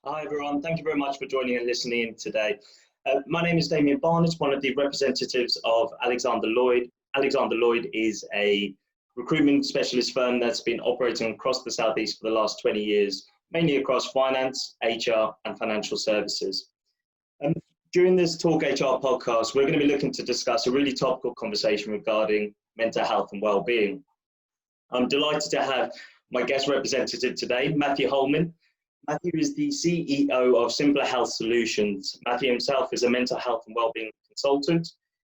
Hi everyone, thank you very much for joining and listening in today. My name is Damien, Barnett, one of the representatives of Alexander Lloyd. Alexander Lloyd is a recruitment specialist firm that's been operating across the Southeast for the last 20 years, mainly across finance, HR and financial services. During this Talk HR podcast, we're going to be looking to discuss a really topical conversation regarding mental health and well-being. I'm delighted to have my guest representative today, Matthew Holman. Matthew is the CEO of Simpler Health Solutions. Matthew himself is a mental health and wellbeing consultant.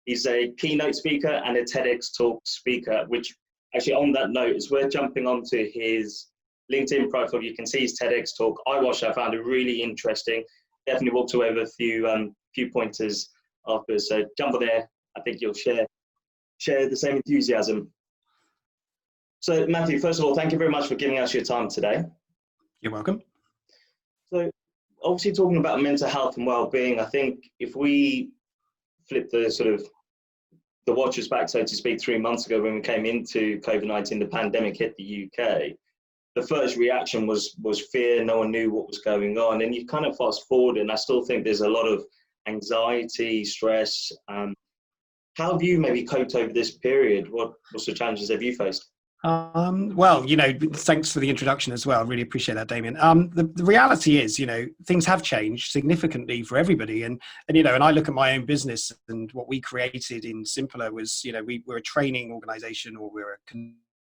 He's a keynote speaker and a TEDx talk speaker, which actually on that note, as we're jumping onto his LinkedIn profile, you can see his TEDx talk. I found it really interesting. Definitely walked away with a few pointers afterwards. So jump on there. I think you'll share the same enthusiasm. So Matthew, first of all, thank you very much for giving us your time today. You're welcome. So obviously talking about mental health and well-being, I think if we flip the watches back, so to speak, 3 months ago when we came into COVID-19, the pandemic hit the UK, the first reaction was fear. No one knew what was going on. And you kind of fast forward, and I still think there's a lot of anxiety, stress. How have you maybe coped over this period? What sorts of challenges have you faced? Well, thanks for the introduction as well. I really appreciate that, Damien. The reality is, things have changed significantly for everybody. And I look at my own business, and what we created in Simpler was, we're a training organization, or we're a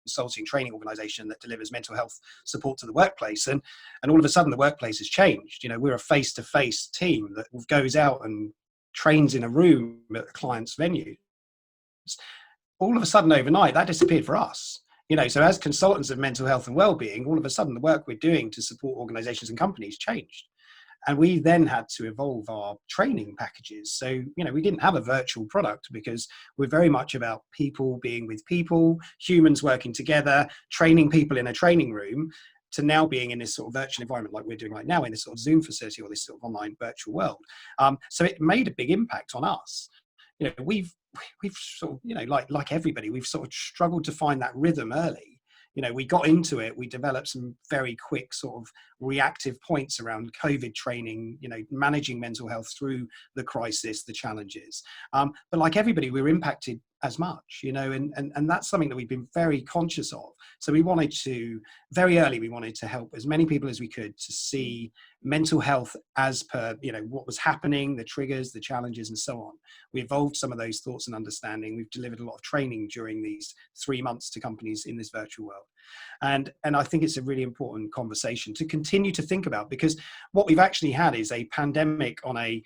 consulting training organization that delivers mental health support to the workplace. And all of a sudden the workplace has changed. We're a face-to-face team that goes out and trains in a room at a client's venue. All of a sudden overnight, that disappeared for us. So as consultants of mental health and well-being, all of a sudden the work we're doing to support organizations and companies changed. And we then had to evolve our training packages. So, we didn't have a virtual product because we're very much about people being with people, humans working together, training people in a training room, to now being in this sort of virtual environment like we're doing right now in this sort of Zoom facility or this sort of online virtual world. So it made a big impact on us. We've sort of, like everybody, we've sort of struggled to find that rhythm early. We got into it, we developed some very quick sort of reactive points around COVID training, managing mental health through the crisis, the challenges. But like everybody, we were impacted as much, and that's something that we've been very conscious of. So very early, we wanted to help as many people as we could to see mental health as per, what was happening, the triggers, the challenges, and so on. We evolved some of those thoughts and understanding. We've delivered a lot of training during these 3 months to companies in this virtual world. And I think it's a really important conversation to continue to think about, because what we've actually had is a pandemic on a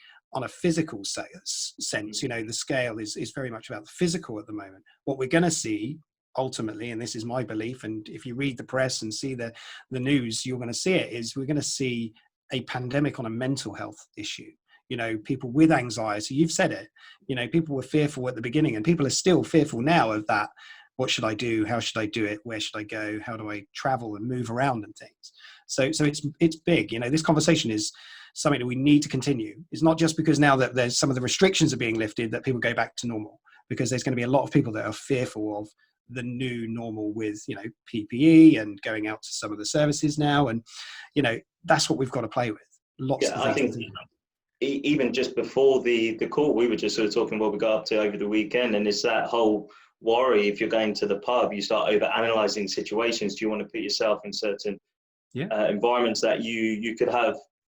physical sense. The scale is very much about the physical at the moment. What we're going to see ultimately, and this is my belief, and if you read the press and see the news, you're going to see it, is we're going to see a pandemic on a mental health issue. People with anxiety, you've said it, people were fearful at the beginning, and people are still fearful now of that. What should I do? How should I do it? Where should I go? How do I travel and move around and things? So it's big. This conversation is something that we need to continue. It's not just because now that there's some of the restrictions are being lifted that people go back to normal, because there's going to be a lot of people that are fearful of the new normal with, PPE and going out to some of the services now. And, that's what we've got to play with. Lots of I think even just before the call, we were just sort of talking what we got up to over the weekend. And it's that whole worry, if you're going to the pub, you start over analyzing situations. Do you want to put yourself in certain environments that you could have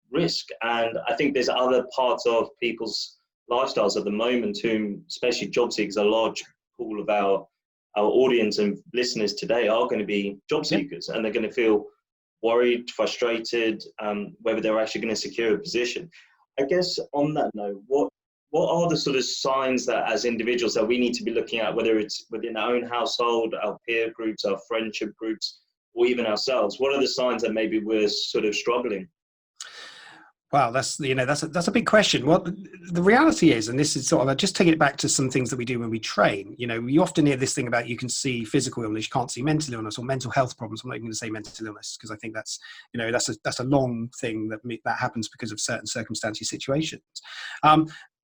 risk? And I think there's other parts of people's lifestyles at the moment, whom, especially job seekers, a large pool of our audience and listeners today are going to be job seekers, and they're going to feel worried, frustrated, whether they're actually going to secure a position. I guess on that note, what are the sort of signs that as individuals that we need to be looking at, whether it's within our own household, our peer groups, our friendship groups, or even ourselves? What are the signs that maybe we're sort of struggling? Wow, that's a big question. Well, the reality is, and this is sort of, just taking it back to some things that we do when we train, we often hear this thing about you can see physical illness, you can't see mental illness or mental health problems. I'm not even going to say mental illness, because I think that's, that's a long thing that happens because of certain circumstances, situations.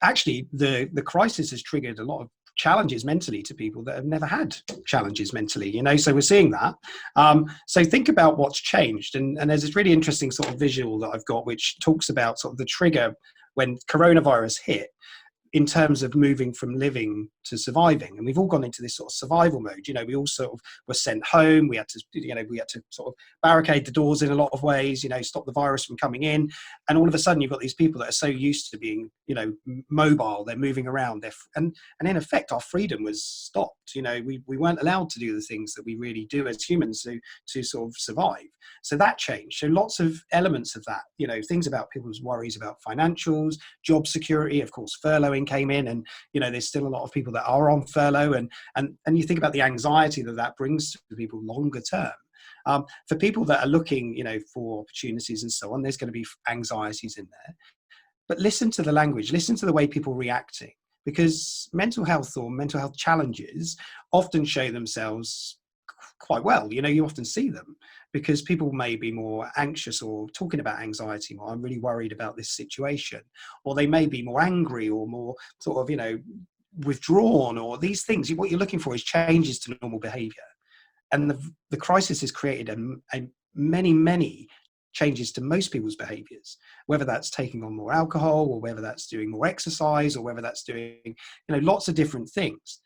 Actually, the crisis has triggered a lot of challenges mentally to people that have never had challenges mentally, so we're seeing that. So think about what's changed. And there's this really interesting sort of visual that I've got, which talks about sort of the trigger when coronavirus hit, in terms of moving from living to surviving. And we've all gone into this sort of survival mode. We all sort of were sent home. We had to sort of barricade the doors in a lot of ways, stop the virus from coming in. And all of a sudden you've got these people that are so used to being, mobile, they're moving around. And in effect, our freedom was stopped. We weren't allowed to do the things that we really do as humans to sort of survive. So that changed. So lots of elements of that, things about people's worries about financials, job security, of course, furloughing came in, and there's still a lot of people that are on furlough, and you think about the anxiety that brings to people longer term. For people that are looking for opportunities and so on, there's going to be anxieties in there, but listen to the language, listen to the way people are reacting, because mental health or mental health challenges often show themselves quite well. You often see them because people may be more anxious or talking about anxiety more. I'm really worried about this situation, or they may be more angry or more sort of, withdrawn, or these things. What you're looking for is changes to normal behavior. And the crisis has created many changes to most people's behaviors, whether that's taking on more alcohol, or whether that's doing more exercise, or whether that's doing, lots of different things.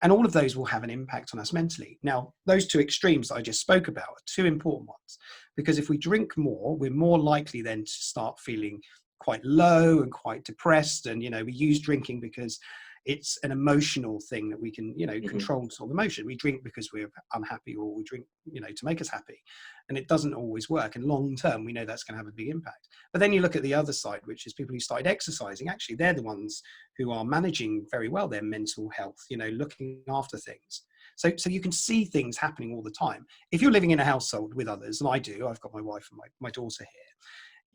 And all of those will have an impact on us mentally. Now, those two extremes that I just spoke about are two important ones, because if we drink more, we're more likely then to start feeling quite low and quite depressed. And, we use drinking because it's an emotional thing that we can, control sort of emotion. We drink because we're unhappy, or we drink, to make us happy. And it doesn't always work. And long term, we know that's going to have a big impact. But then you look at the other side, which is people who started exercising. Actually, they're the ones who are managing very well their mental health, looking after things. So you can see things happening all the time. If you're living in a household with others, and I do, I've got my wife and my daughter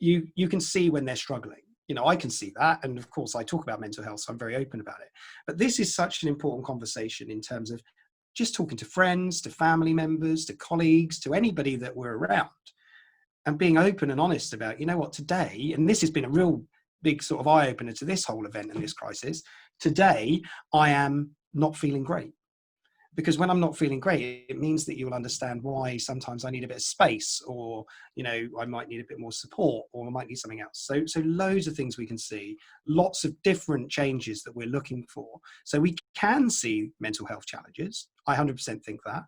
here, you can see when they're struggling. I can see that. And of course, I talk about mental health, so I'm very open about it. But this is such an important conversation in terms of just talking to friends, to family members, to colleagues, to anybody that we're around, and being open and honest about, what, today, and this has been a real big sort of eye-opener to this whole event and this crisis, today I am not feeling great. Because when I'm not feeling great, it means that you'll understand why sometimes I need a bit of space, or, I might need a bit more support, or I might need something else. So loads of things we can see, lots of different changes that we're looking for. So we can see mental health challenges. I 100% think that,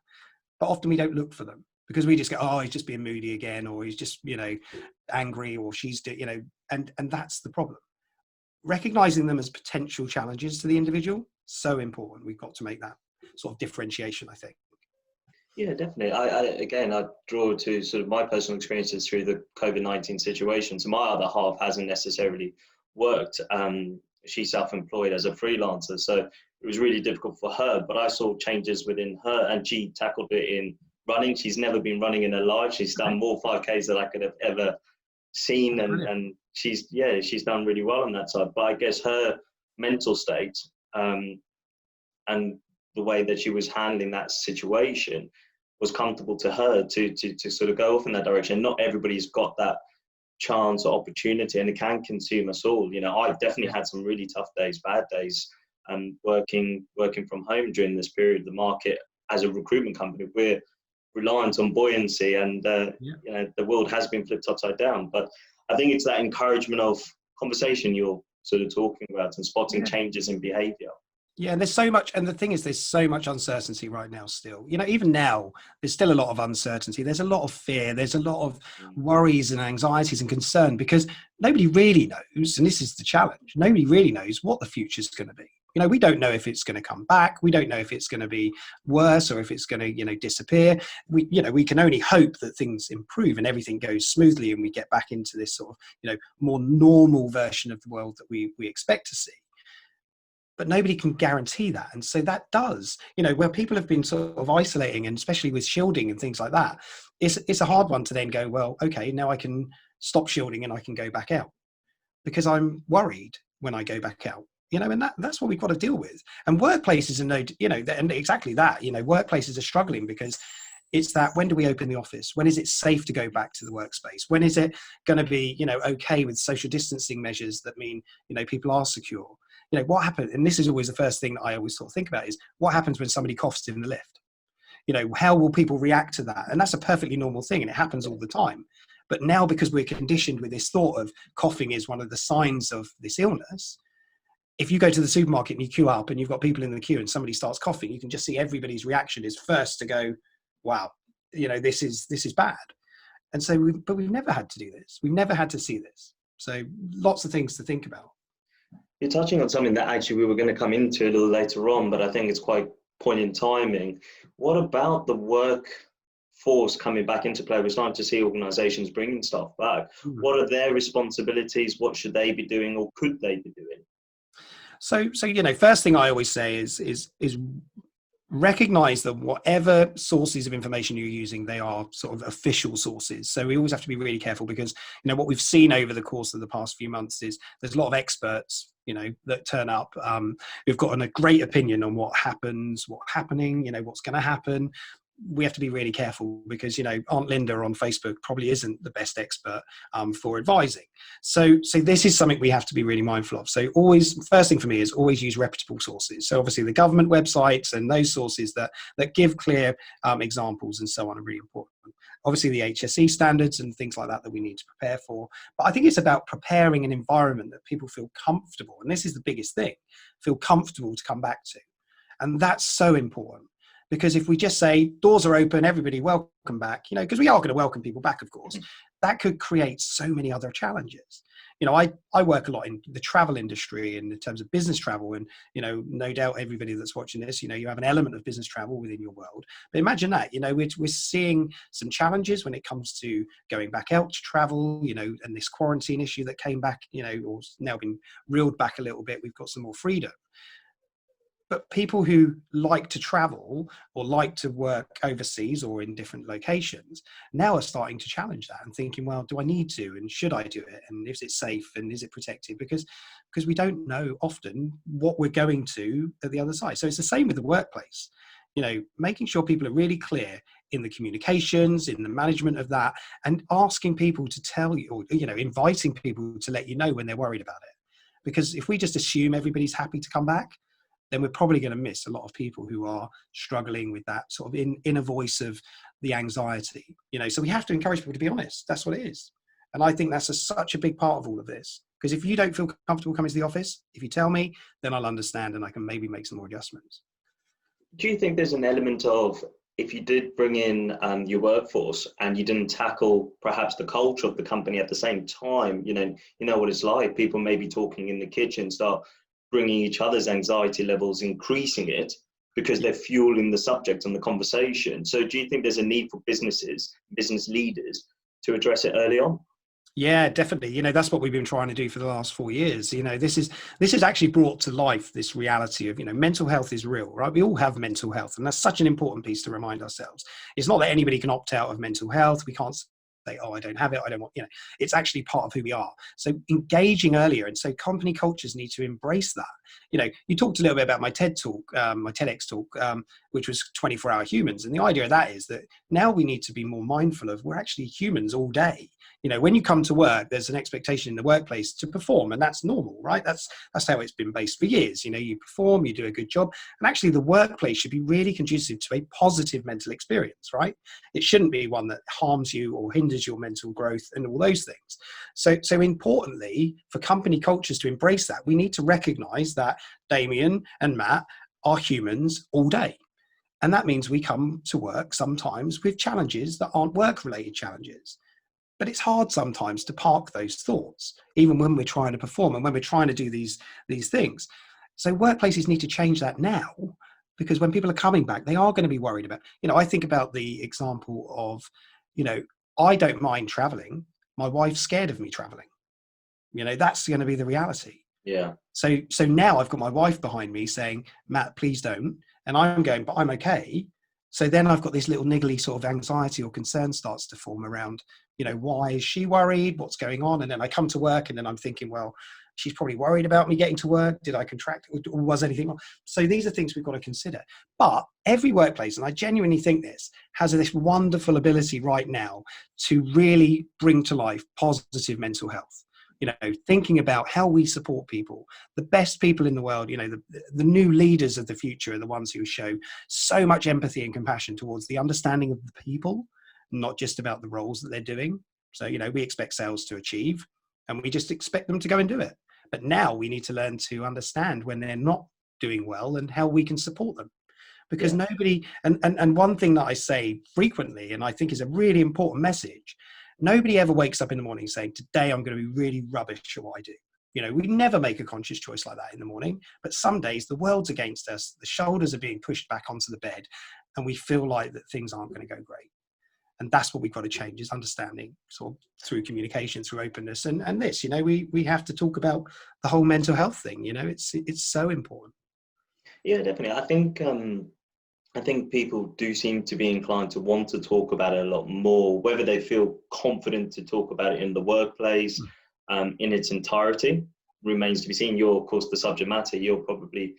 but often we don't look for them, because we just go, oh, he's just being moody again, or he's just, angry, or she's, and that's the problem. Recognizing them as potential challenges to the individual, so important. We've got to make that sort of differentiation, I think. Yeah, definitely. I draw to sort of my personal experiences through the COVID-19 situation. So my other half hasn't necessarily worked. She's self-employed as a freelancer, so it was really difficult for her. But I saw changes within her, and she tackled it in running. She's never been running in her life. She's done more 5Ks than I could have ever seen, and she's done really well on that side. But I guess her mental state and the way that she was handling that situation was comfortable to her to sort of go off in that direction. Not everybody's got that chance or opportunity, and it can consume us all. I've definitely had some really tough days, bad days, working from home during this period. The market, as a recruitment company, we're reliant on buoyancy, and the world has been flipped upside down. But I think it's that encouragement of conversation you're sort of talking about, and spotting changes in behavior. Yeah, and there's so much, and the thing is, there's so much uncertainty right now still. Even now, there's still a lot of uncertainty. There's a lot of fear. There's a lot of worries and anxieties and concern, because nobody really knows, and this is the challenge, nobody really knows what the future's going to be. We don't know if it's going to come back. We don't know if it's going to be worse, or if it's going to, disappear. We can only hope that things improve and everything goes smoothly, and we get back into this sort of, more normal version of the world that we expect to see. But nobody can guarantee that. And so that does, where people have been sort of isolating, and especially with shielding and things like that, it's a hard one to then go, well, okay, now I can stop shielding and I can go back out, because I'm worried when I go back out, and that's what we've got to deal with. And workplaces are and exactly that, workplaces are struggling, because it's that, when do we open the office? When is it safe to go back to the workspace? When is it going to be, okay with social distancing measures that mean, people are secure? what happened? And this is always the first thing that I always sort of think about is what happens when somebody coughs in the lift? How will people react to that? And that's a perfectly normal thing, and it happens all the time. But now, because we're conditioned with this thought of coughing is one of the signs of this illness, if you go to the supermarket and you queue up and you've got people in the queue and somebody starts coughing, you can just see everybody's reaction is first to go, wow, this is bad. And so, we've never had to do this. We've never had to see this. So lots of things to think about. You're touching on something that actually we were going to come into a little later on, but I think it's quite poignant timing. What about the workforce coming back into play? We're starting to see organizations bringing staff back. What are their responsibilities? What should they be doing, or could they be doing? So first thing I always say is recognize that whatever sources of information you're using, they are sort of official sources. So we always have to be really careful, because what we've seen over the course of the past few months is there's a lot of experts that turn up who've got a great opinion on what's happening, what's going to happen. We have to be really careful, because Aunt Linda on Facebook probably isn't the best expert for advising. So this is something we have to be really mindful of. So first thing for me is always use reputable sources. So obviously the government websites and those sources that give clear examples and so on are really important. Obviously the HSE standards and things like that we need to prepare for. But I think it's about preparing an environment that people feel comfortable. And this is the biggest thing, feel comfortable to come back to. And that's so important. Because if we just say doors are open, everybody welcome back, because we are going to welcome people back, of course, that could create so many other challenges. I work a lot in the travel industry and in terms of business travel, and no doubt everybody that's watching this, you have an element of business travel within your world. But imagine that, we're seeing some challenges when it comes to going back out to travel, and this quarantine issue that came back, or now been reeled back a little bit. We've got some more freedom. But people who like to travel or like to work overseas or in different locations now are starting to challenge that and thinking, well, do I need to, and should I do it? And is it safe, and is it protected? Because we don't know often what we're going to at the other side. So it's the same with the workplace, making sure people are really clear in the communications, in the management of that, and asking people to tell you, or, inviting people to let you know when they're worried about it. Because if we just assume everybody's happy to come back, then we're probably going to miss a lot of people who are struggling with that sort of inner voice of the anxiety. So we have to encourage people to be honest. That's what it is. And I think that's such a big part of all of this. Because if you don't feel comfortable coming to the office, if you tell me, then I'll understand and I can maybe make some more adjustments. Do you think there's an element of, if you did bring in your workforce and you didn't tackle perhaps the culture of the company at the same time, you know what it's like, people may be talking in the kitchen, start bringing each other's anxiety levels, increasing it because they're fueling the subject and the conversation. So do you think there's a need for business leaders to address it early on? Yeah, definitely. That's what we've been trying to do for the last 4 years. This is actually brought to life this reality of, mental health is real, right? We all have mental health, and that's such an important piece to remind ourselves. It's not that anybody can opt out of mental health. We can't say, oh, I don't have it, I don't want, it's actually part of who we are. So engaging earlier, and so company cultures need to embrace that. You talked a little bit about my TED talk, my TEDx talk, which was 24-hour humans. And the idea of that is that now we need to be more mindful of, we're actually humans all day. When you come to work, there's an expectation in the workplace to perform, and that's normal, right? That's how it's been based for years. You perform, you do a good job, and actually the workplace should be really conducive to a positive mental experience, right? It shouldn't be one that harms you or hinders your mental growth and all those things. So importantly, for company cultures to embrace that, we need to recognize that Damien and Matt are humans all day. And that means we come to work sometimes with challenges that aren't work-related challenges. But it's hard sometimes to park those thoughts, even when we're trying to perform and when we're trying to do these things. So workplaces need to change that now, because when people are coming back, they are going to be worried about, I think about the example of, I don't mind traveling. My wife's scared of me traveling. That's going to be the reality. Yeah. So now I've got my wife behind me saying, Matt, please don't. And I'm going, but I'm okay. So then I've got this little niggly sort of anxiety or concern starts to form around, why is she worried? What's going on? And then I come to work and then I'm thinking, well, she's probably worried about me getting to work. Did I contract or was anything wrong? So these are things we've got to consider. But every workplace, and I genuinely think this, has this wonderful ability right now to really bring to life positive mental health. thinking about how we support people. The best people in the world, the new leaders of the future are the ones who show so much empathy and compassion towards the understanding of the people, not just about the roles that they're doing. So, we expect sales to achieve, and we just expect them to go and do it. But now we need to learn to understand when they're not doing well and how we can support them. Because nobody, and one thing that I say frequently, and I think is a really important message, nobody ever wakes up in the morning saying, today I'm going to be really rubbish at what I do. We never make a conscious choice like that in the morning, but some days the world's against us, the shoulders are being pushed back onto the bed, and we feel like that things aren't going to go great. And that's what we've got to change, is understanding, sort of through communication, through openness, and this, we have to talk about the whole mental health thing. It's so important. Yeah, definitely. I think people do seem to be inclined to want to talk about it a lot more, whether they feel confident to talk about it in the workplace, in its entirety, remains to be seen. You're, of course, the subject matter. You're probably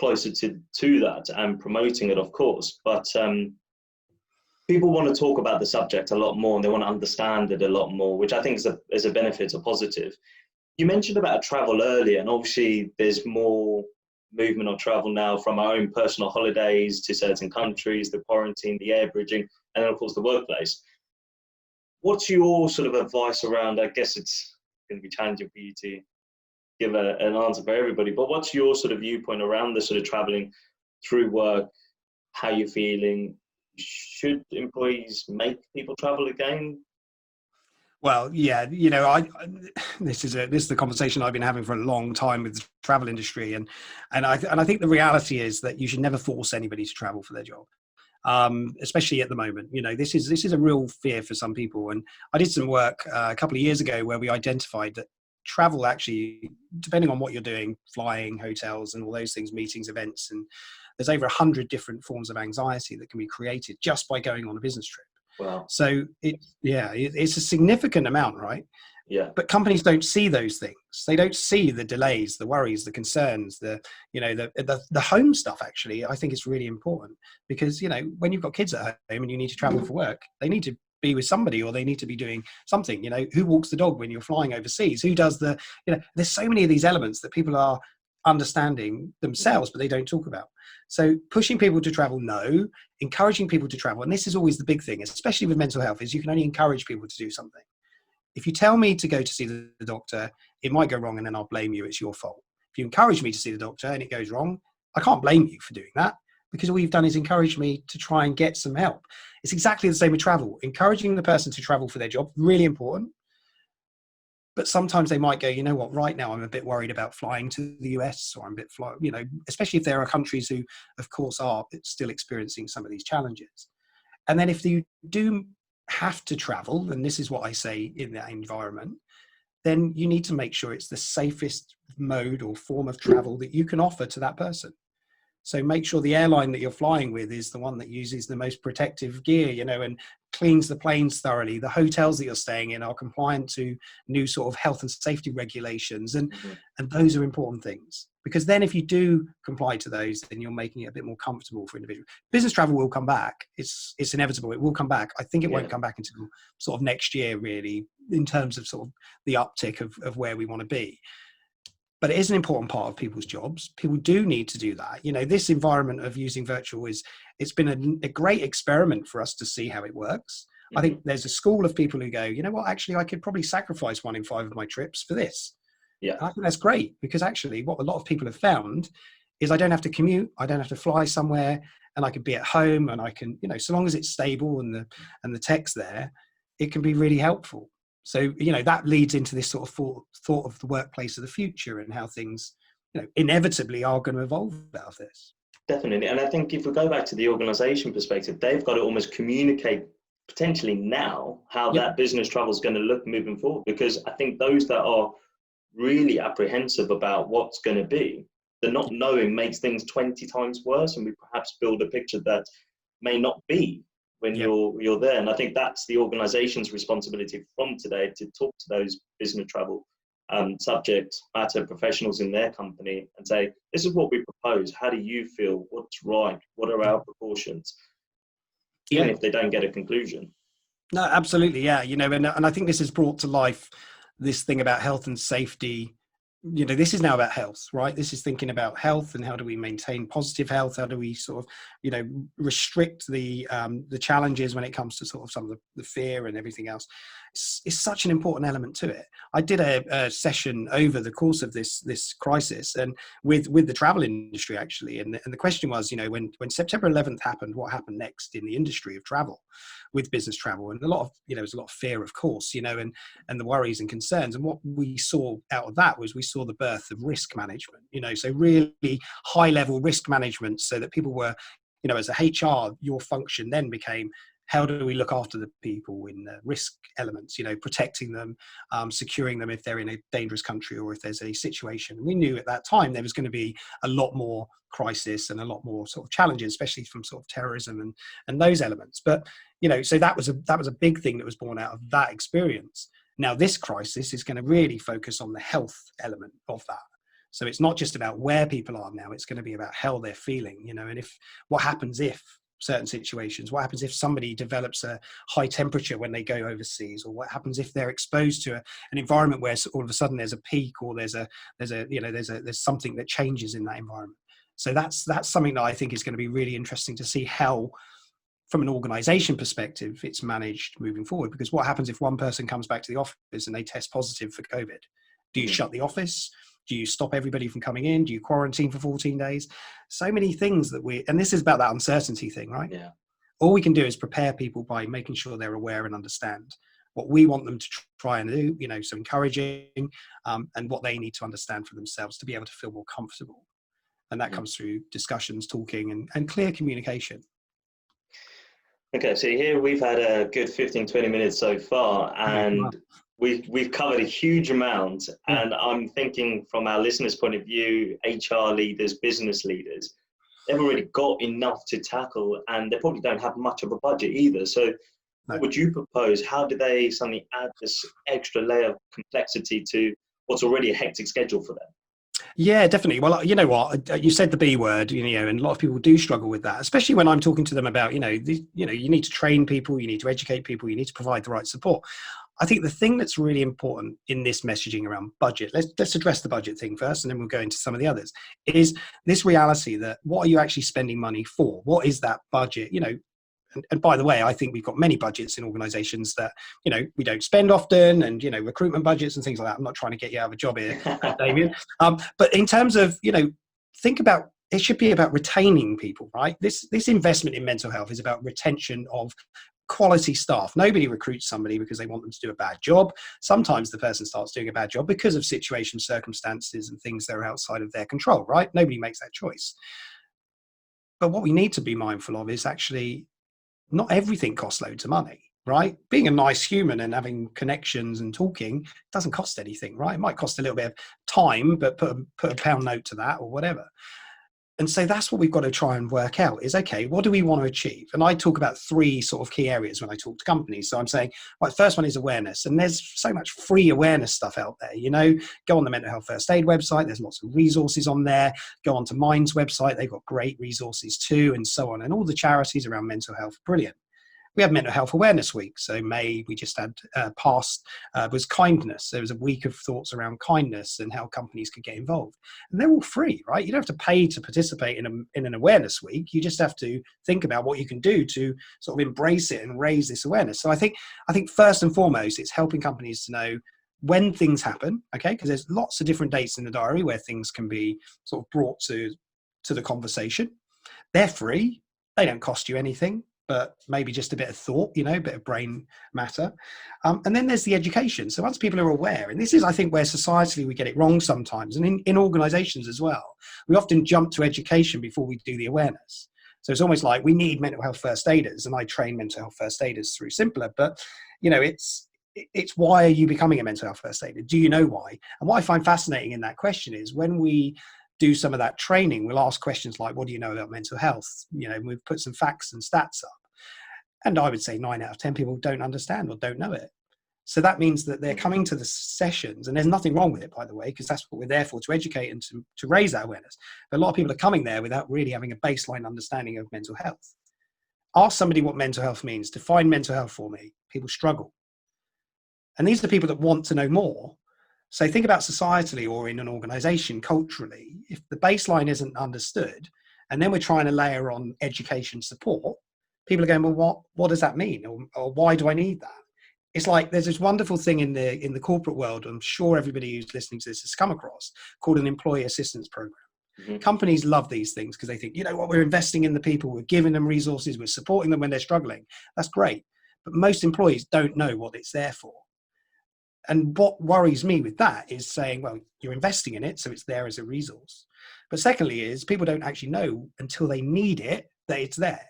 closer to that and promoting it, of course. But people want to talk about the subject a lot more, and they want to understand it a lot more, which I think is a benefit, a positive. You mentioned about travel earlier, and obviously there's more movement of travel now, from our own personal holidays to certain countries, the quarantine, the air bridging, and then of course the workplace. What's your sort of advice around, I guess it's going to be challenging for you to give an answer for everybody, but what's your sort of viewpoint around the sort of traveling through work, how you're feeling? Should employees make people travel again? Well, yeah, this is the conversation I've been having for a long time with the travel industry, and I think the reality is that you should never force anybody to travel for their job, especially at the moment. This is a real fear for some people, and I did some work a couple of years ago where we identified that travel actually, depending on what you're doing, flying, hotels, and all those things, meetings, events, and there's over 100 different forms of anxiety that can be created just by going on a business trip. Wow. So it's a significant amount, right? Yeah. But companies don't see those things. They don't see the delays, the worries, the concerns, the home stuff. Actually, I think it's really important, because when you've got kids at home and you need to travel for work, they need to be with somebody, or they need to be doing something. Who walks the dog when you're flying overseas? Who does there's so many of these elements that people are understanding themselves, but they don't talk about. So pushing people to travel, no. Encouraging people to travel, and this is always the big thing, especially with mental health, is you can only encourage people to do something. If you tell me to go to see the doctor, it might go wrong, and then I'll blame you. It's your fault. If you encourage me to see the doctor and it goes wrong, I can't blame you for doing that, because all you've done is encourage me to try and get some help. It's exactly the same with travel. Encouraging the person to travel for their job, really important. But sometimes they might go, you know what, right now I'm a bit worried about flying to the US, or I'm a bit, especially if there are countries who, of course, are still experiencing some of these challenges. And then if you do have to travel, and this is what I say in that environment, then you need to make sure it's the safest mode or form of travel that you can offer to that person. So make sure the airline that you're flying with is the one that uses the most protective gear, and cleans the planes thoroughly. The hotels that you're staying in are compliant to new sort of health and safety regulations. And those are important things, because then if you do comply to those, then you're making it a bit more comfortable for individuals. Business travel will come back. It's inevitable. It will come back. I think it won't come back until sort of next year, really, in terms of sort of the uptick of where we want to be. But it is an important part of people's jobs. People do need to do that. This environment of using virtual it's been a great experiment for us to see how it works. Mm-hmm. I think there's a school of people who go, you know what, actually, I could probably sacrifice 1 in 5 of my trips for this. Yeah. And I think that's great, because actually what a lot of people have found is I don't have to commute. I don't have to fly somewhere, and I can be at home, and I can, so long as it's stable and the tech's there, it can be really helpful. So, that leads into this sort of thought of the workplace of the future, and how things, inevitably are going to evolve out of this. Definitely. And I think if we go back to the organization perspective, they've got to almost communicate potentially now how that business travel is going to look moving forward, because I think those that are really apprehensive about what's going to be, the not knowing makes things 20 times worse, and we perhaps build a picture that may not be when you're there. And I think that's the organization's responsibility from today, to talk to those business travel subject matter professionals in their company and say, this is what we propose. How do you feel? What's right? What are our precautions? Even if they don't get a conclusion. No, absolutely. Yeah. And I think this is brought to life this thing about health and safety, this is now about health, right? This is thinking about health and how do we maintain positive health? How do we sort of, restrict the challenges when it comes to sort of some of the fear and everything else. It's such an important element to it. I did a session over the course of this crisis and with the travel industry actually, and the question was, when September 11th happened, what happened next in the industry of travel, with business travel, and a lot of there's a lot of fear, of course, and the worries and concerns. And what we saw out of that was we saw the birth of risk management. So really high level risk management, so that people were, as a HR, your function then became, how do we look after the people in the risk elements, protecting them, securing them if they're in a dangerous country or if there's a situation. And we knew at that time there was going to be a lot more crisis and a lot more sort of challenges, especially from sort of terrorism and those elements. But, so that was a big thing that was born out of that experience. Now, this crisis is going to really focus on the health element of that. So it's not just about where people are now, it's going to be about how they're feeling, and what happens if certain situations, what happens if somebody develops a high temperature when they go overseas, or what happens if they're exposed to an environment where all of a sudden there's a peak, or there's something that changes in that environment. So that's something that I think is going to be really interesting to see how, from an organization perspective, it's managed moving forward. Because what happens if one person comes back to the office and they test positive for COVID? Do you shut the office? Do you stop everybody from coming in? Do you quarantine for 14 days? So many things and this is about that uncertainty thing, right? Yeah. All we can do is prepare people by making sure they're aware and understand what we want them to try and do, so encouraging, and what they need to understand for themselves to be able to feel more comfortable. And that comes through discussions, talking, and clear communication. Okay, so here we've had a good 15, 20 minutes so far, and we've covered a huge amount. And I'm thinking from our listeners' point of view, HR leaders, business leaders, they've already got enough to tackle, and they probably don't have much of a budget either. So what would you propose? How do they suddenly add this extra layer of complexity to what's already a hectic schedule for them? Yeah, definitely. Well, you know what, you said the B word, and a lot of people do struggle with that, especially when I'm talking to them about, you need to train people, you need to educate people, you need to provide the right support. I think the thing that's really important in this messaging around budget, let's address the budget thing first, and then we'll go into some of the others, is this reality that what are you actually spending money for? What is that budget? And by the way, I think we've got many budgets in organizations that, we don't spend often, and, recruitment budgets and things like that. I'm not trying to get you out of a job here, Damien. But in terms of, think about, it should be about retaining people, right? This investment in mental health is about retention of quality staff. Nobody recruits somebody because they want them to do a bad job. Sometimes the person starts doing a bad job because of situations, circumstances, and things that are outside of their control, right? Nobody makes that choice. But what we need to be mindful of is actually, not everything costs loads of money, right? Being a nice human and having connections and talking doesn't cost anything, right? It might cost a little bit of time, but put a pound note to that or whatever. And so that's what we've got to try and work out is, okay, what do we want to achieve? And I talk about 3 sort of key areas when I talk to companies. So I'm saying, right, first one is awareness. And there's so much free awareness stuff out there, go on the Mental Health First Aid website. There's lots of resources on there. Go on to Mind's website. They've got great resources too, and so on. And all the charities around mental health, brilliant. We have Mental Health Awareness Week. So May, we just had was kindness. There was a week of thoughts around kindness and how companies could get involved. And they're all free, right? You don't have to pay to participate in an awareness week. You just have to think about what you can do to sort of embrace it and raise this awareness. So I think first and foremost, it's helping companies to know when things happen, okay? Because there's lots of different dates in the diary where things can be sort of brought to the conversation. They're free. They don't cost you anything, but maybe just a bit of thought, a bit of brain matter. And then there's the education. So once people are aware, and this is, I think, where societally we get it wrong sometimes, and in organizations as well, we often jump to education before we do the awareness. So it's almost like we need mental health first aiders, and I train mental health first aiders through Simpler, but it's why are you becoming a mental health first aider? Do you know why? And what I find fascinating in that question is when we do some of that training, we'll ask questions like, what do you know about mental health? We've put some facts and stats up. And I would say 9 out of 10 people don't understand or don't know it. So that means that they're coming to the sessions, and there's nothing wrong with it, by the way, because that's what we're there for, to educate and to raise that awareness. But a lot of people are coming there without really having a baseline understanding of mental health. Ask somebody what mental health means. Define mental health for me. People struggle. And these are the people that want to know more. So think about societally or in an organization, culturally, if the baseline isn't understood, and then we're trying to layer on education support, people are going, well, what does that mean? Or why do I need that? It's like there's this wonderful thing in the corporate world, I'm sure everybody who's listening to this has come across, called an employee assistance program. Mm-hmm. Companies love these things because they think, you know what, we're investing in the people, we're giving them resources, we're supporting them when they're struggling. That's great. But most employees don't know what it's there for. And what worries me with that is saying, well, you're investing in it, so it's there as a resource. But secondly is people don't actually know until they need it that it's there.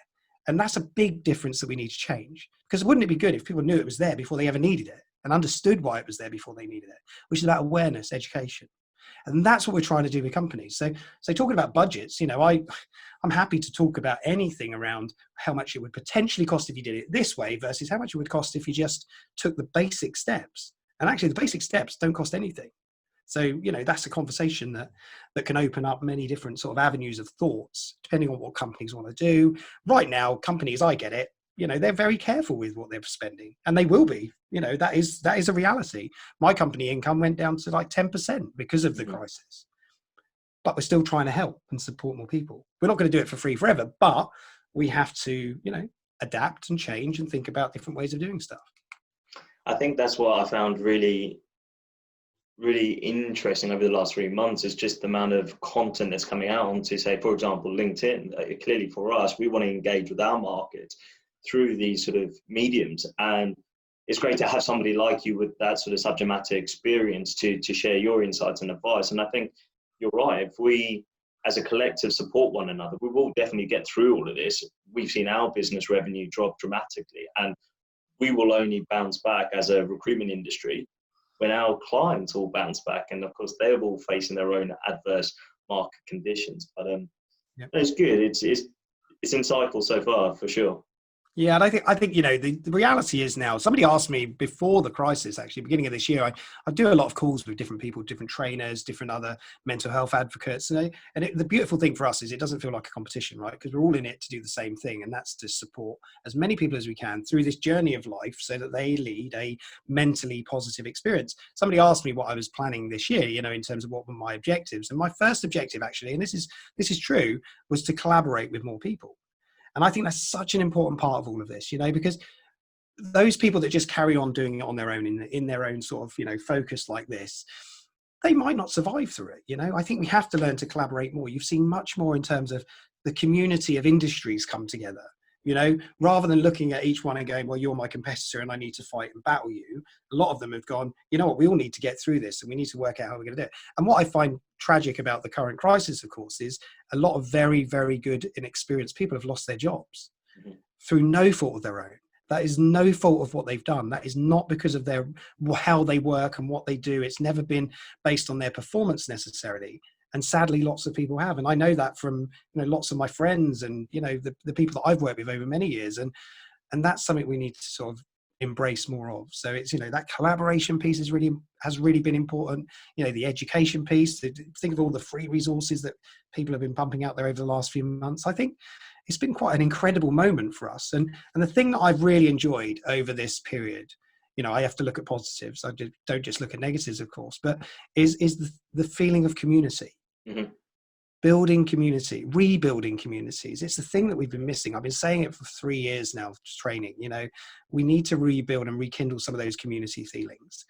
And that's a big difference that we need to change. Because wouldn't it be good if people knew it was there before they ever needed it and understood why it was there before they needed it, which is about awareness, education. And that's what we're trying to do with companies. So talking about budgets, you know, I'm happy to talk about anything around how much it would potentially cost if you did it this way versus how much it would cost if you just took the basic steps. And actually the basic steps don't cost anything. So, you know, that's a conversation that can open up many different sort of avenues of thoughts, depending on what companies want to do. Right now, companies, I get it, you know, they're very careful with what they're spending, and they will be, you know, that is a reality. My company income went down to like 10% because of the crisis, but we're still trying to help and support more people. We're not going to do it for free forever, but we have to, you know, adapt and change and think about different ways of doing stuff. I think that's what I found really interesting over the last 3 months is just the amount of content that's coming out onto, say, for example, LinkedIn. Clearly for us, we want to engage with our market through these sort of mediums. And it's great to have somebody like you with that sort of subject matter experience to share your insights and advice. And I think you're right. If we, as a collective, support one another, we will definitely get through all of this. We've seen our business revenue drop dramatically, and we will only bounce back as a recruitment industry when our clients all bounce back. And of course, they're all facing their own adverse market conditions. But It's good. It's insightful so far, for sure. Yeah, and I think you know, the reality is now, somebody asked me before the crisis, actually, beginning of this year, I do a lot of calls with different people, different trainers, different other mental health advocates. The beautiful thing for us is it doesn't feel like a competition, right? Because we're all in it to do the same thing, and that's to support as many people as we can through this journey of life so that they lead a mentally positive experience. Somebody asked me what I was planning this year, you know, in terms of what were my objectives. And my first objective, actually, and this is true, was to collaborate with more people. And I think that's such an important part of all of this, you know, because those people that just carry on doing it on their own, in their own sort of, you know, focus like this, they might not survive through it. You know, I think we have to learn to collaborate more. You've seen much more in terms of the community of industries come together, you know, rather than looking at each one and going, well, you're my competitor and I need to fight and battle you. A lot of them have gone, you know what, we all need to get through this and we need to work out how we're going to do it. And what I find tragic about the current crisis, of course, is a lot of very, very good and experienced people have lost their jobs through no fault of their own. That is no fault of what they've done. That is not because of how they work and what they do. It's never been based on their performance necessarily. And sadly, lots of people have. And I know that from, you know, lots of my friends and, you know, the people that I've worked with over many years. And that's something we need to sort of embrace more of. So it's, you know, that collaboration piece has really been important. You know, the education piece, think of all the free resources that people have been pumping out there over the last few months. I think it's been quite an incredible moment for us. And the thing that I've really enjoyed over this period, you know, I have to look at positives. I don't just look at negatives, of course, but is the feeling of community. Mm-hmm. Building community, rebuilding communities. It's the thing that we've been missing. I've been saying it for 3 years now, training, you know, we need to rebuild and rekindle some of those community feelings.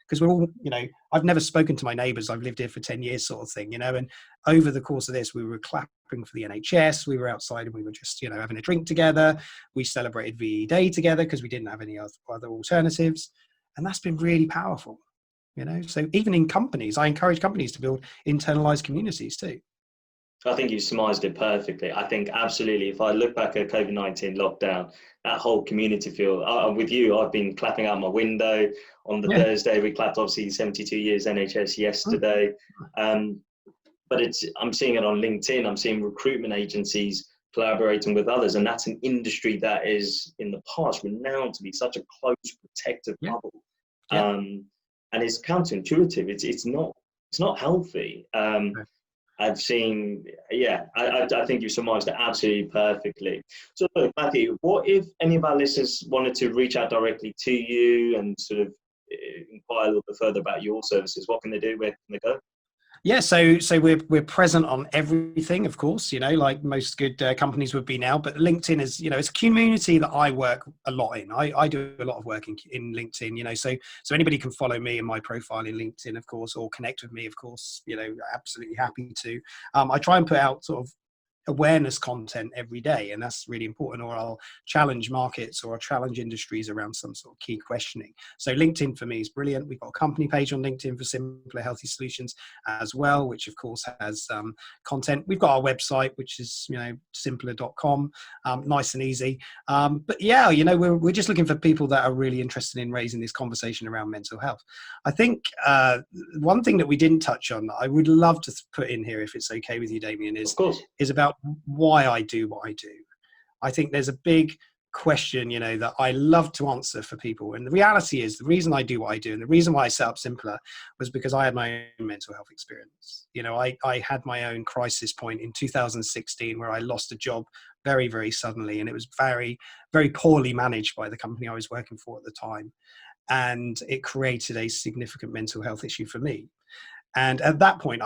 Because we're all, you know, I've never spoken to my neighbours. I've lived here for 10 years sort of thing, you know, and over the course of this, we were clapping for the NHS. We were outside and we were just, you know, having a drink together. We celebrated VE Day together because we didn't have any other alternatives. And that's been really powerful. You know, so even in companies, I encourage companies to build internalized communities too. I think you surmised it perfectly. I think absolutely, if I look back at COVID-19 lockdown, that whole community feel, with you, I've been clapping out my window on the Thursday. We clapped, obviously, 72 years NHS yesterday. But I'm seeing it on LinkedIn. I'm seeing recruitment agencies collaborating with others. And that's an industry that is, in the past, renowned to be such a close, protective bubble. And it's counterintuitive. It's not healthy. I've seen, I think you surmised it absolutely perfectly. So look, Matthew, what if any of our listeners wanted to reach out directly to you and sort of inquire a little bit further about your services, what can they do? Where can they go? Yeah, so we're present on everything, of course, like most good companies would be now. But LinkedIn is, it's a community that I work a lot in. I do a lot of work in LinkedIn, so anybody can follow me in my profile in LinkedIn, of course, or connect with me, of course. Absolutely happy to. I try and put out sort of awareness content every day, and that's really important, or I'll challenge markets or I'll challenge industries around some sort of key questioning. So LinkedIn for me is brilliant. We've got a company page on LinkedIn for Simpler Healthy Solutions as well, which of course has content. We've got our website, which is simpler.com, nice and easy. But yeah, we're just looking for people that are really interested in raising this conversation around mental health. I think one thing that we didn't touch on that I would love to put in here, if it's okay with you, Damien, is about why I do what I do. I think there's a big question, that I love to answer for people. And the reality is, the reason I do what I do and the reason why I set up Simpler was because I had my own mental health experience. I had my own crisis point in 2016 where I lost a job very, very suddenly. And it was very, very poorly managed by the company I was working for at the time. And it created a significant mental health issue for me. And at that point,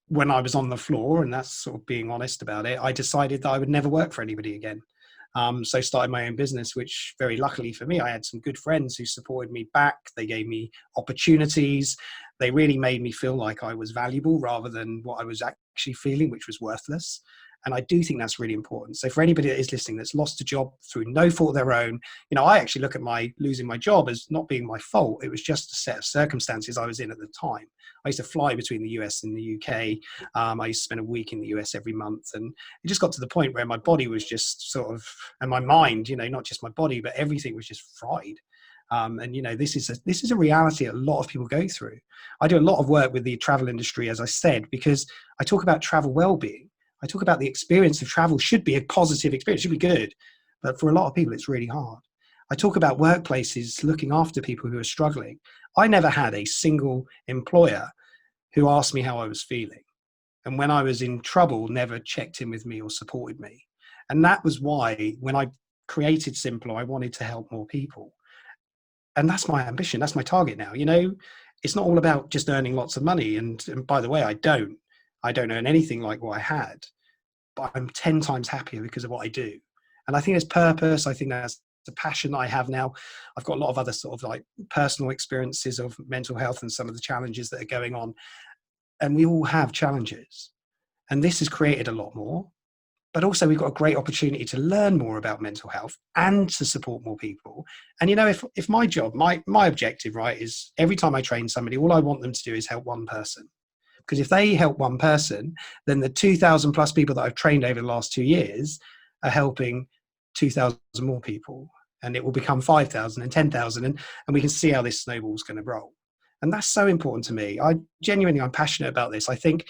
when I was on the floor, and that's sort of being honest about it, I decided that I would never work for anybody again. So started my own business, which very luckily for me, I had some good friends who supported me back. They gave me opportunities. They really made me feel like I was valuable rather than what I was actually feeling, which was worthless. And I do think that's really important. So for anybody that is listening that's lost a job through no fault of their own, I actually look at my losing my job as not being my fault. It was just a set of circumstances I was in at the time. I used to fly between the US and the UK. I used to spend a week in the US every month. And it just got to the point where my body was just sort of, and my mind, not just my body, but everything was just fried. This is a reality a lot of people go through. I do a lot of work with the travel industry, as I said, because I talk about travel well-being. I talk about the experience of travel should be a positive experience, should be good. But for a lot of people, it's really hard. I talk about workplaces looking after people who are struggling. I never had a single employer who asked me how I was feeling. And when I was in trouble, never checked in with me or supported me. And that was why when I created Simpler, I wanted to help more people. And that's my ambition. That's my target now. It's not all about just earning lots of money. And by the way, I don't earn anything like what I had, but I'm 10 times happier because of what I do. And I think there's purpose. I think that's the passion I have now. I've got a lot of other sort of like personal experiences of mental health and some of the challenges that are going on. And we all have challenges. And this has created a lot more. But also we've got a great opportunity to learn more about mental health and to support more people. And if my job, my objective, right, is every time I train somebody, all I want them to do is help one person. Because if they help one person, then the 2,000 plus people that I've trained over the last 2 years are helping 2,000 more people. And it will become 5,000 and 10,000. And we can see how this snowball is going to roll. And that's so important to me. I'm passionate about this. I think,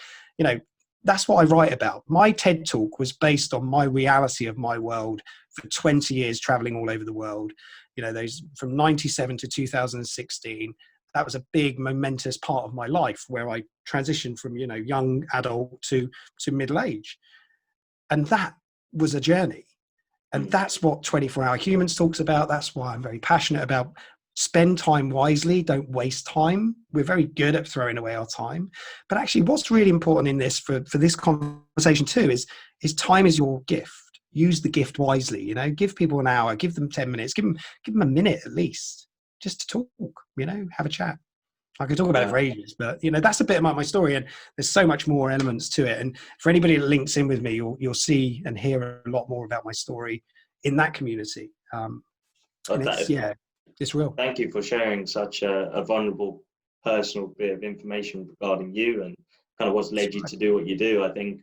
that's what I write about. My TED talk was based on my reality of my world for 20 years, traveling all over the world. Those from 97 to 2016. That was a big momentous part of my life where I transitioned from, young adult to middle age. And that was a journey. And that's what 24-Hour Humans talks about. That's why I'm very passionate about spend time wisely. Don't waste time. We're very good at throwing away our time. But actually what's really important in this for this conversation too is time is your gift. Use the gift wisely, give people an hour, give them 10 minutes, give them a minute at least. Just to talk, have a chat. I could talk about it for ages, but that's a bit about my story, and there's so much more elements to it. And for anybody that links in with me, you'll see and hear a lot more about my story in that community. It's real. Thank you for sharing such a vulnerable, personal bit of information regarding you and kind of what's led you to do what you do. I think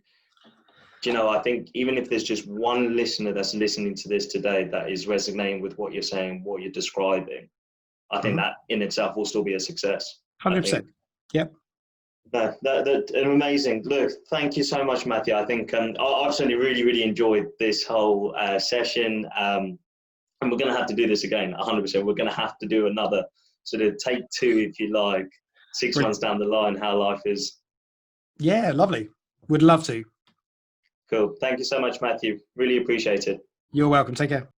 even if there's just one listener that's listening to this today that is resonating with what you're saying, what you're describing, I think that in itself will still be a success. 100%. Yep. That's amazing. Look, thank you so much, Matthew. I think I've certainly really, really enjoyed this whole session. And we're going to have to do this again, 100%. We're going to have to do another sort of take 2, if you like, 6 months down the line, how life is. Yeah, lovely. Would love to. Cool. Thank you so much, Matthew. Really appreciate it. You're welcome. Take care.